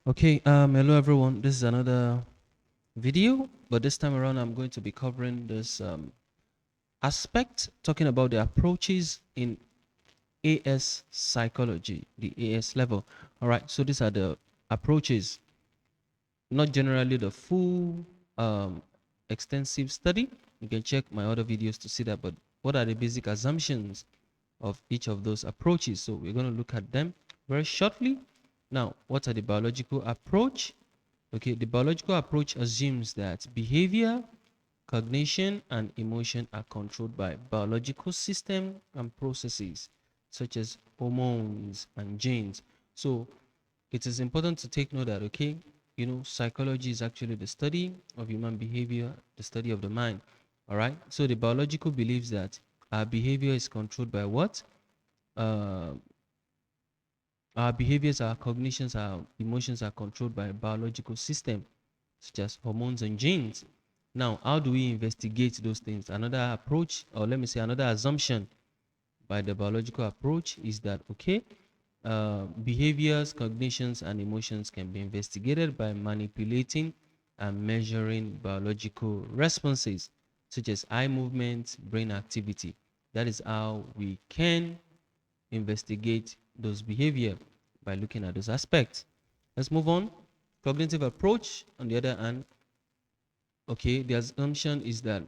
Okay, hello everyone. This is another video, but this time around I'm going to be covering this aspect, talking about the approaches in AS psychology, the AS level. All right, so these are the approaches, not generally the full extensive study. You can check my other videos to see that, but what are the basic assumptions of each of those approaches? So we're going to look at them very shortly. Now, what are the biological approach? Okay, the biological approach assumes that behavior, cognition, and emotion are controlled by biological systems and processes such as hormones and genes. So it is important to take note that, okay, psychology is actually the study of human behavior, the study of the mind. All right. So the biological believes that our behavior is controlled by what? Uh, our behaviors, our cognitions, our emotions are controlled by a biological system such as hormones and genes. Now, how do we investigate those things? Another approach, or let me say another assumption by the biological approach is that, okay, behaviors, cognitions, and emotions can be investigated by manipulating and measuring biological responses, such as eye movement, brain activity. That is how we can investigate those behavior by looking at those aspects. Let's move on. Cognitive approach, on the other hand, okay, the assumption is that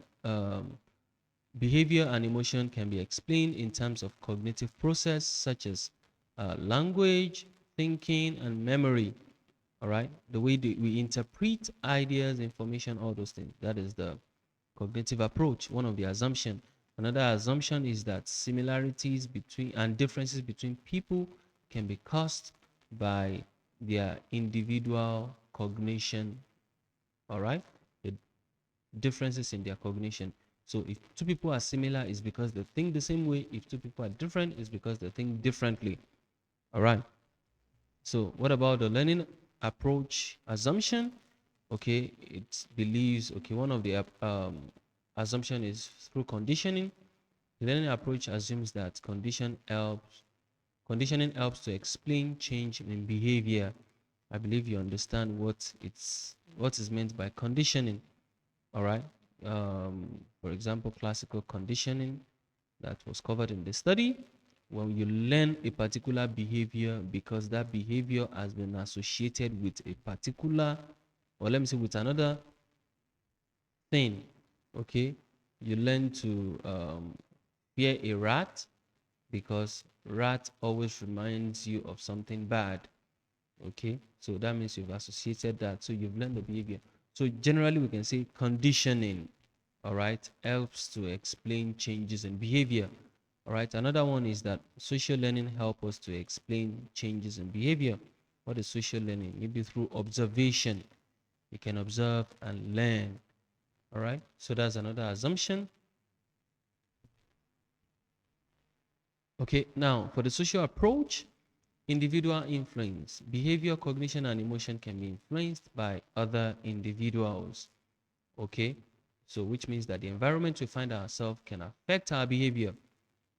behavior and emotion can be explained in terms of cognitive process such as language, thinking, and memory. All right, the way we interpret ideas, information, all those things. That is the cognitive approach. One of the assumption. Another assumption is that similarities between and differences between people can be caused by their individual cognition. All right, the differences in their cognition. So if two people are similar, it's because they think the same way. If two people are different, it's because they think differently. All right. So what about the learning approach assumption? Okay, it believes, okay, one of the assumption is through conditioning. The learning approach assumes that conditioning helps to explain change in behavior. I believe you understand what is meant by conditioning. All right. For example, classical conditioning that was covered in the study. When you learn a particular behavior because that behavior has been associated with a particular, or let me say with another thing, okay, you learn to fear a rat because rat always reminds you of something bad. Okay, so that means you've associated that, so you've learned the behavior. So generally we can say conditioning, all right, helps to explain changes in behavior. All right, another one is that social learning help us to explain changes in behavior. What is social learning? Maybe through observation. You can observe and learn. All right, so that's another assumption. Okay, now for the social approach, individual influence. Behavior, cognition, and emotion can be influenced by other individuals. Okay, so which means that the environment we find ourselves can affect our behavior.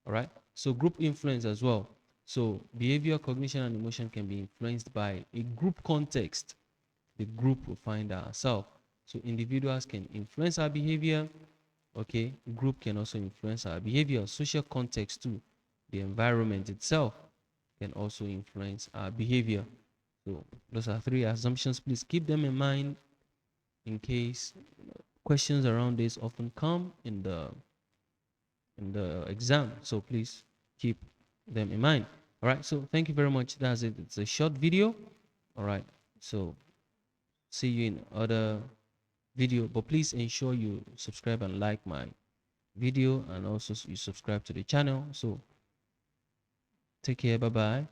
All right, so group influence as well. So behavior, cognition, and emotion can be influenced by a group context, the group we find ourselves. So individuals can influence our behavior. Okay, group can also influence our behavior. Social context too, the environment itself can also influence our behavior. So those are three assumptions. Please keep them in mind in case questions around this often come in the exam. So please keep them in mind. All right. So thank you very much. That's it. It's a short video. All right. So see you in other video, but please ensure you subscribe and like my video, and also you subscribe to the channel. So take care. Bye bye.